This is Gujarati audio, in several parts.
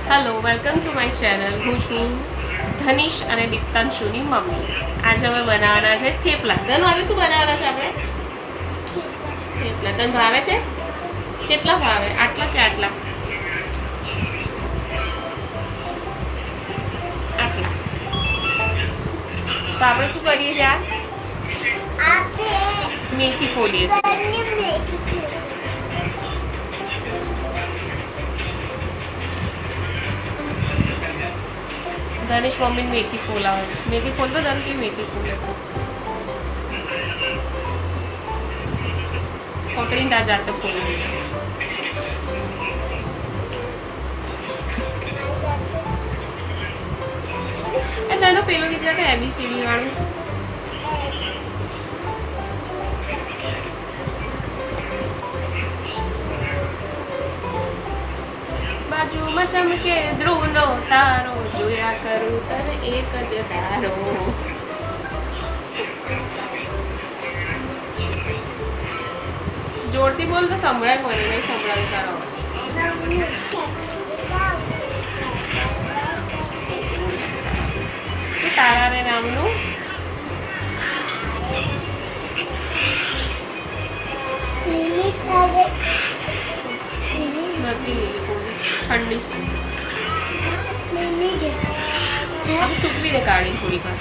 Hello, welcome to my channel. હું છું ધનિશ અને દીપ્તાંશુની મમ્મી. આજે અમે બનાવવાના છે થેપલા. ધનુ, આજે શું બનાવવાના છે આપણે? થેપલા. તને ભાવે છે? કેટલા ભાવે? આટલા કે આટલા? આટલા. તો આપણે શું કરીએ છીએ? મેથી ફોડીએ છીએ. ધનેશ મમ્મી મેથી ફોલાવે છે. મેથી ફોલતો તને કે મેથી ફોલે તો પકડીને તાર જાતે ફોલી એ તને પેલો કીધું કે ABCD વાળું બાજુમાં ચમકે ધ્રુવનો તારો જોયા કરું તને એક જ તારો. જોરથી બોલ તો સંભળાય. મને નહીં સંભળાય તારો અવાજ. શું તારા રે નામનું? નથી લીધી પૂરી ઠંડી છે. હવે સૂકવી દે કાઢી થોડી વાર.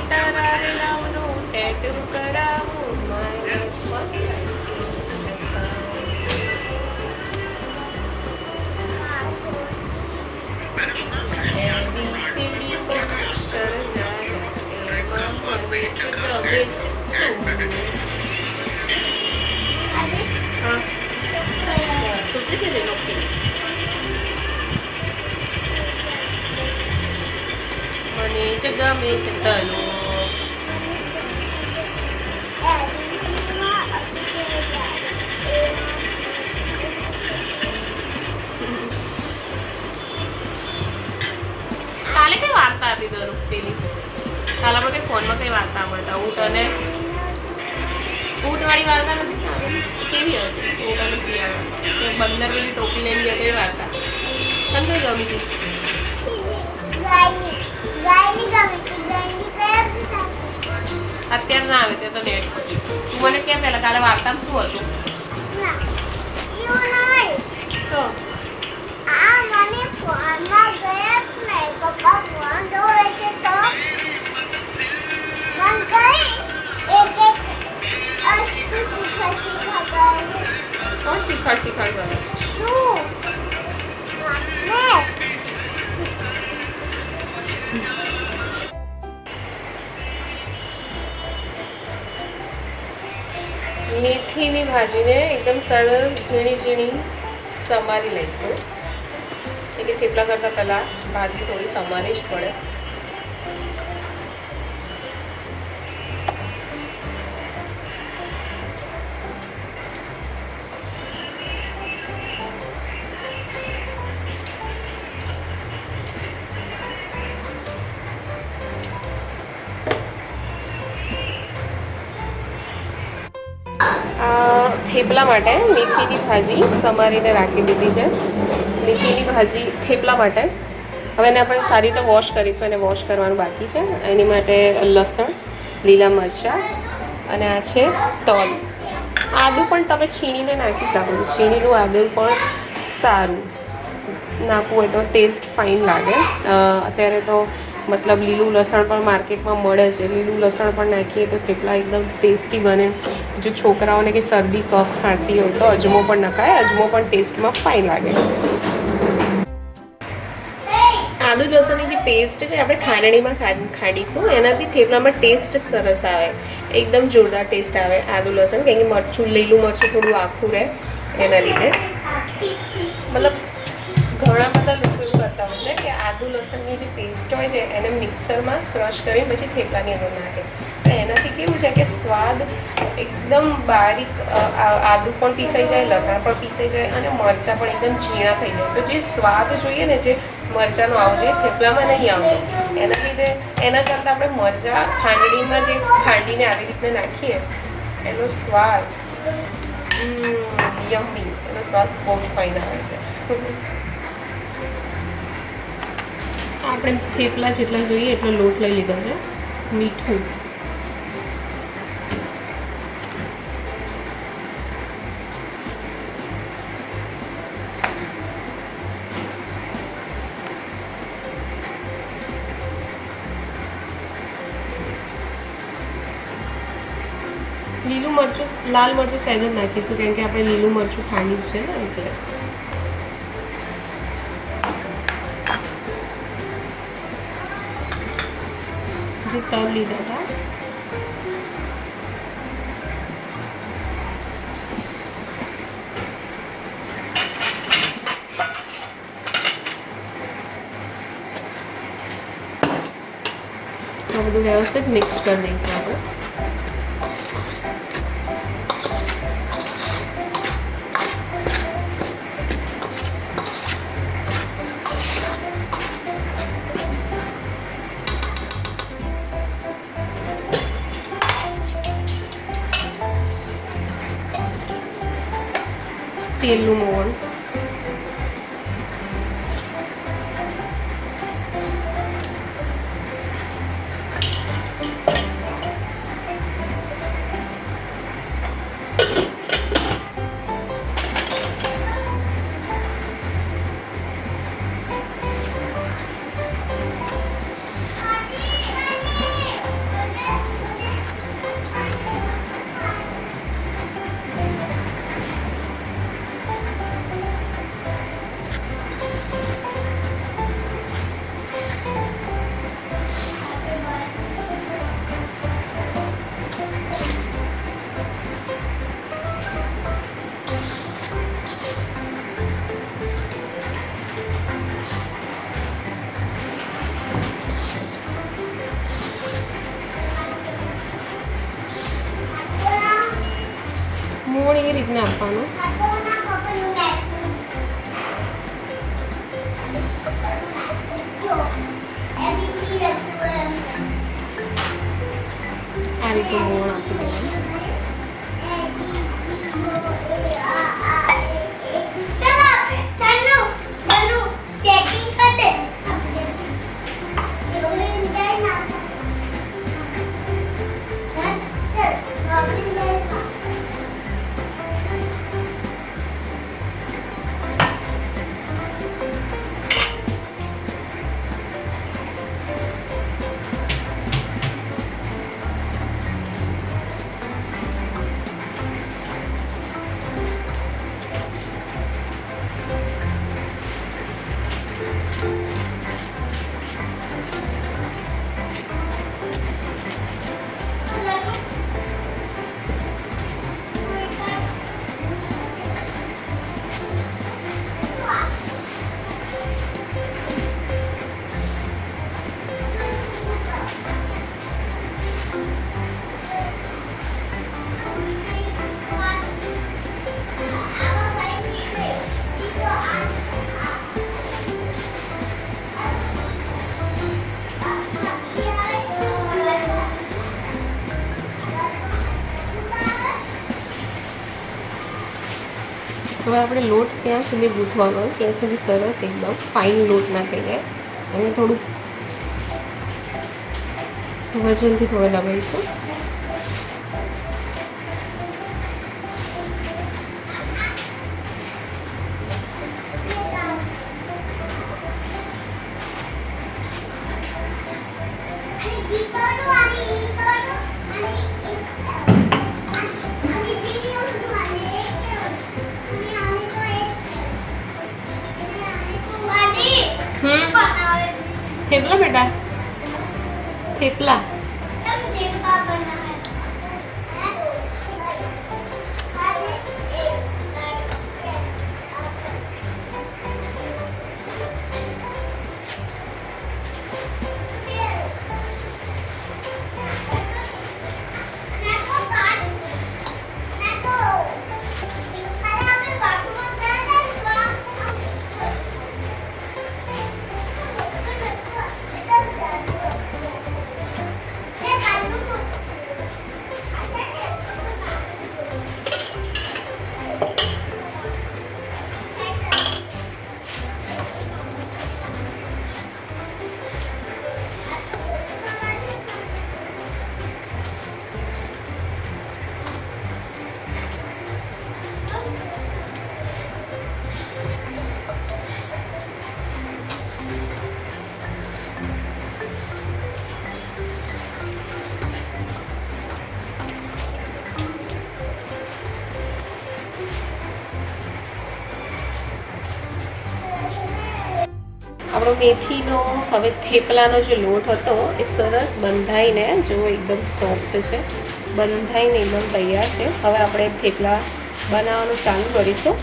તારા રે નામનું ટેટુ કરાવું મારે ABCD અક્ષર સૂકવી દે લોકો. મને જ ગમે છે તનો. કાલે કઈ વાર્તા હતી તરું પેલી? કાલે આપણે કઈ ફોનમાં કઈ વાર્તા મળતા ઊંટ અને ઊંટવાળી વાર્તા નથી સારી? કેવી હતી? ઊંટ અને શિયાળા બંદર પેલી ટોપી લઈને ગયા કઈ વાર્તા તને કઈ ગમી હતી? અત્યારે ના આવે તે તો નેટ પર. તું મને કેમ પેલા કાલે વાર્તામાં શું હતું? તો કોણ શીખવાડ કરે? મેથીની ભાજીને એકદમ સરસ ઝીણી ઝીણી સમારી લઈશું. એટલે કે થેપલા કરતાં પહેલાં ભાજી થોડી સમારી જ પડે. થેપલા માટે મેથીની ભાજી સમારીને રાખી દીધી છે. મેથીની ભાજી થેપલા માટે હવે એને આપણે સારી રીતે વોશ કરીશું. એને વોશ કરવાનું બાકી છે. એની માટે લસણ, લીલા મરચાં અને આ છે તલ. આદું પણ તમે છીણીને નાખી શકો. છીણીનું આદું પણ સારું નાખવું હોય તો ટેસ્ટ ફાઇન લાગે. અત્યારે તો મતલબ લીલું લસણ પણ માર્કેટમાં મળે છે. લીલું લસણ પણ નાખીએ તો થેપલા એકદમ ટેસ્ટી બને. જો છોકરાઓને કે શરદી કફ ખાંસી હોય તો અજમો પણ નખાય. અજમો પણ ટેસ્ટમાં ફાઇન લાગે. આદુ લસણની જે પેસ્ટ છે આપણે ખાંડણીમાં ખાંડીશું. એનાથી થેપલામાં ટેસ્ટ સરસ આવે. એકદમ જોરદાર ટેસ્ટ આવે આદુ લસણ. કેમ કે મરચું લીલું મરચું થોડું આખું રહે એના લીધે. મતલબ ઘણા બધા લોકો એવું કરતા હોય છે કે આદુ લસણની જે પેસ્ટ હોય છે એને મિક્સરમાં ક્રશ કરી પછી થેપલાની અંદર નાખે. પણ એનાથી કેવું છે કે સ્વાદ એકદમ બારીક, આદુ પણ પીસાઈ જાય, લસણ પણ પીસાઈ જાય અને મરચાં પણ એકદમ ઝીણા થઈ જાય. તો જે સ્વાદ જોઈએ ને, જે મરચાંનો આવવો જોઈએ, થેપલામાં નહીં આવતો. એના લીધે એના કરતાં આપણે મરચાં ખાંડણીમાં જે ખાંડીને આવી રીતને નાખીએ એનો સ્વાદ યમ્મી, એનો સ્વાદ બહુ જ ફાઇન આવે છે. આપણે થેપલા જેટલા જોઈએ એટલો લોટ લઈ લીધો છે. મીઠું, લીલું મરચું, લાલ મરચું સહેજ જ નાખીશું કેમ કે આપણે લીલું મરચું ખાંડ્યું છે ને એટલે. જે તલ લીધા હતા તો બધું વ્યવસ્થિત મિક્સ કરી દઈશું આપણે. તેલનું મોણ, મોણ એ રીતના આપવાનું. આ રીતે મોણ આપી દેવાનું. હવે આપણે લોટ ત્યાં સુધી ગૂંથવાનો ત્યાં સુધી સરસ એકદમ ફાઇન લોટ ના થઈ જાય અને થોડુંક વજનથી થોડો દબાવીશું. થેપલા બેટા, થેપલા. આપણો મેથીનો હવે થેપલાનો જે લોટ હતો એ સરસ બંધાઈને જો એકદમ સોફ્ટ છે, બંધાઈને એકદમ તૈયાર છે. હવે આપણે થેપલા બનાવવાનું ચાલુ કરીશું.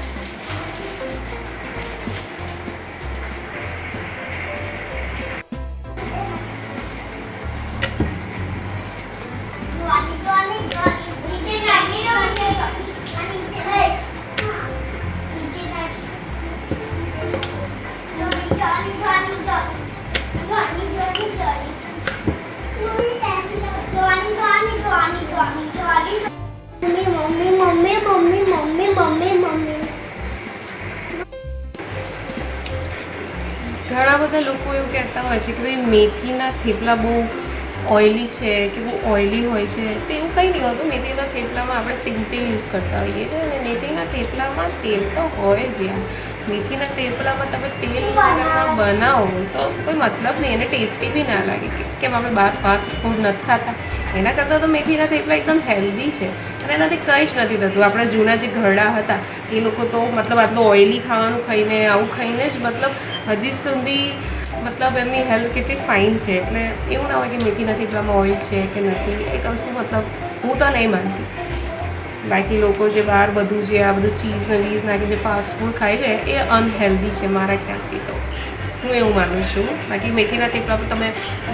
ઘણા બધા લોકો એવું કહેતા હોય છે કે ભાઈ મેથીના થેપલા બહુ ઓઇલી છે કે બહુ ઓઇલી હોય છે. તો એવું કંઈ નહીં હોતું. મેથીના થેપલામાં આપણે સિંગ તેલ યુઝ કરતા હોઈએ છીએ અને મેથીના થેપલામાં તેલ તો હોય જ યાર. મેથીના થેપલામાં તમે તેલ વગરના બનાવો તો કોઈ મતલબ નહીં, એને ટેસ્ટી બી ના લાગે. કેમ આપણે બહાર ફાસ્ટ ફૂડ નથી ખાતા, એના કરતાં તો મેથીના થેપલા એકદમ હેલ્ધી છે અને એનાથી કંઈ જ નથી થતું. આપણા જૂના જે ઘરડા હતા એ લોકો તો મતલબ આટલું ઓઇલી ખાવાનું ખાઈને આવું ખાઈને જ મતલબ હજી સુધી મતલબ એમની હેલ્થ કેટલી ફાઇન છે. એટલે એવું ના હોય કે મેથીના થેપલામાં ઓઇલ છે કે નથી, એ કશું મતલબ હું તો નહીં માનતી. બાકી લોકો જે બહાર બધું જે આ બધું ચીઝ ને વીઝ નાખી જે ફાસ્ટ ફૂડ ખાય છે એ અનહેલ્ધી છે મારા ખ્યાલથી. તો હું એવું માનું છું. બાકી મેથીના થેપલા પર તમે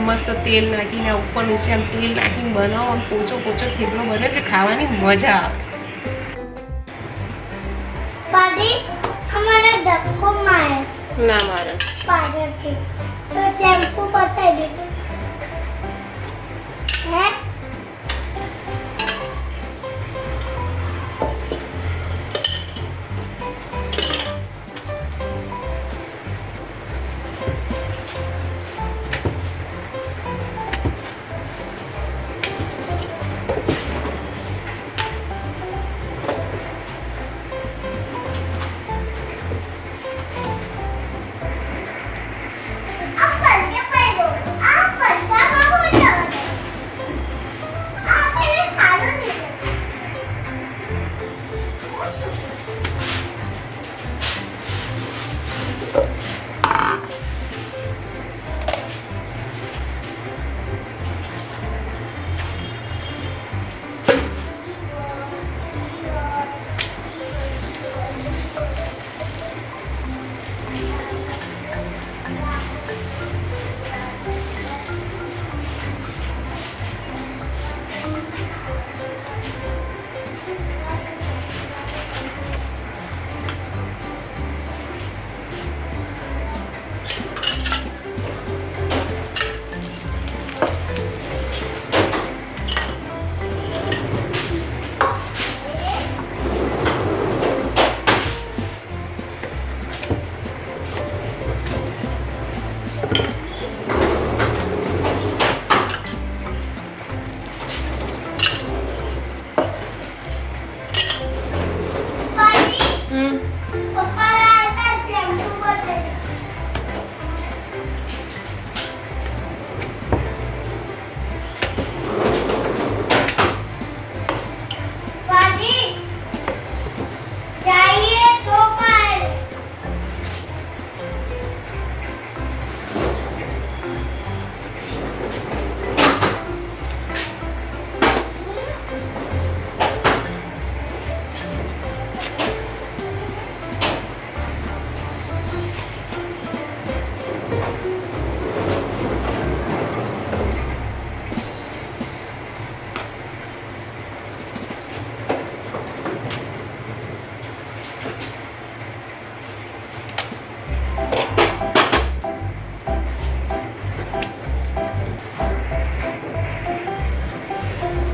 મસ્ત તેલ નાખીને ઉપર નીચે આમ તેલ નાખીને બનાવો, આમ પોચો પોચો થેપલો બને છે, ખાવાની મજા આવે. ના મારે તો શેમ્પુ બતાવી દે. હે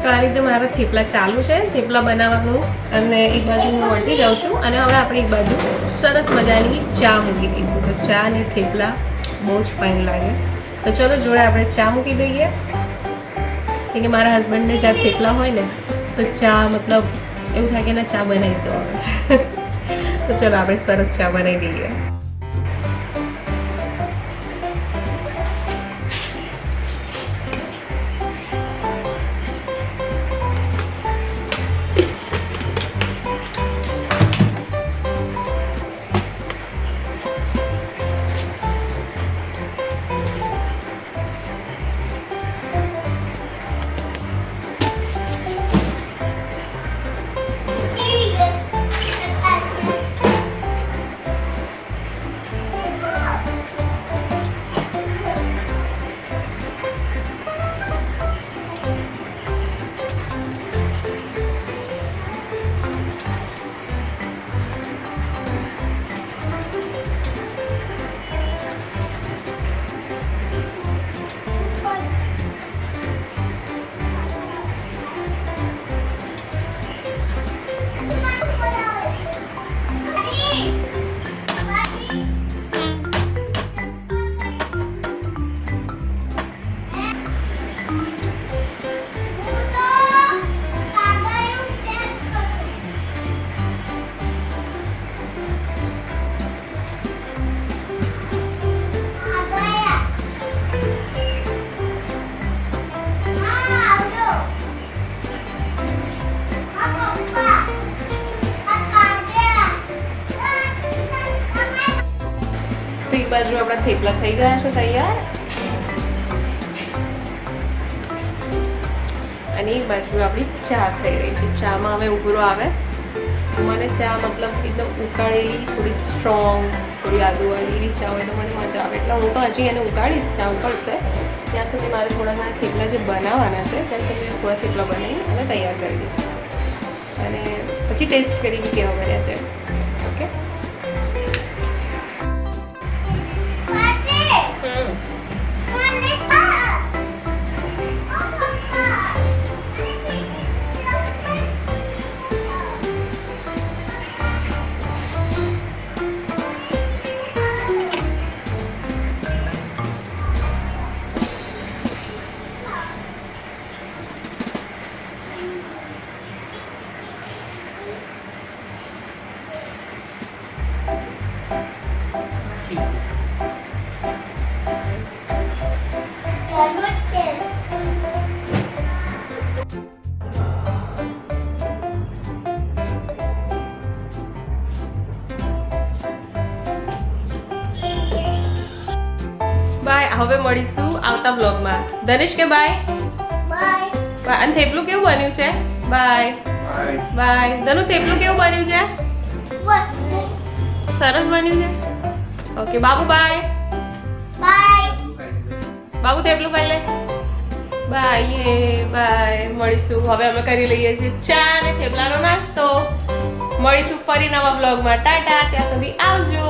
તો આ રીતે મારા થેપલા ચાલુ છે, થેપલા બનાવવાનું, અને એક બાજુ હું વળતી જાઉં છું. અને હવે આપણે એક બાજુ સરસ મજાની ચા મૂકી દઈશું. તો ચા અને થેપલા બહુ જ ફાઇન લાગે. તો ચલો જોડે આપણે ચા મૂકી દઈએ. કેમ કે મારા હસબન્ડને જ્યાં થેપલા હોય ને તો ચા મતલબ એવું થાય કે ના ચા બનાવી દો હવે. તો ચલો આપણે સરસ ચા બનાવી દઈએ. બાજુ આપણા થેપલા થઈ ગયા છે તૈયાર અને એક બાજુ આપણી ચા થઈ રહી છે. ચામાં હવે ઉભરો આવે. મને ચા મતલબ એકદમ ઉકાળેલી, થોડી સ્ટ્રોંગ, થોડી આદુવાળી એવી ચા હોય તો મને મજા આવે. એટલે હું તો હજી એને ઉકાળીશ, ચા ઉકળશે ત્યાં સુધી મારે થોડા ઘણા થેપલા જે બનાવવાના છે ત્યાં સુધી થોડા થેપલા બનાવી અને તૈયાર કરી દઈશ અને પછી ટેસ્ટ કરીને કેવા બન્યા છે. ઓકે. ચાલો તેલ બાય. હવે મળીશું આવતા બ્લોગમાં. ધનેશ કે બાય. બાય અને થેપલું કેવું બન્યું છે? Bye bye. ધનુ થેપલું કેવું બન્યું છે? સરસ બન્યું છે. ઓકે બાબુ બાય. બાય બાબુ થેપલું ખાઈ લે. Bye bye. મળીશું. હવે અમે કરી લઈએ છીએ ચા અને થેપલાનો નાસ્તો. મળીશું ફરી નવા બ્લોગમાં. ટાટા. ત્યાં સુધી આવજો.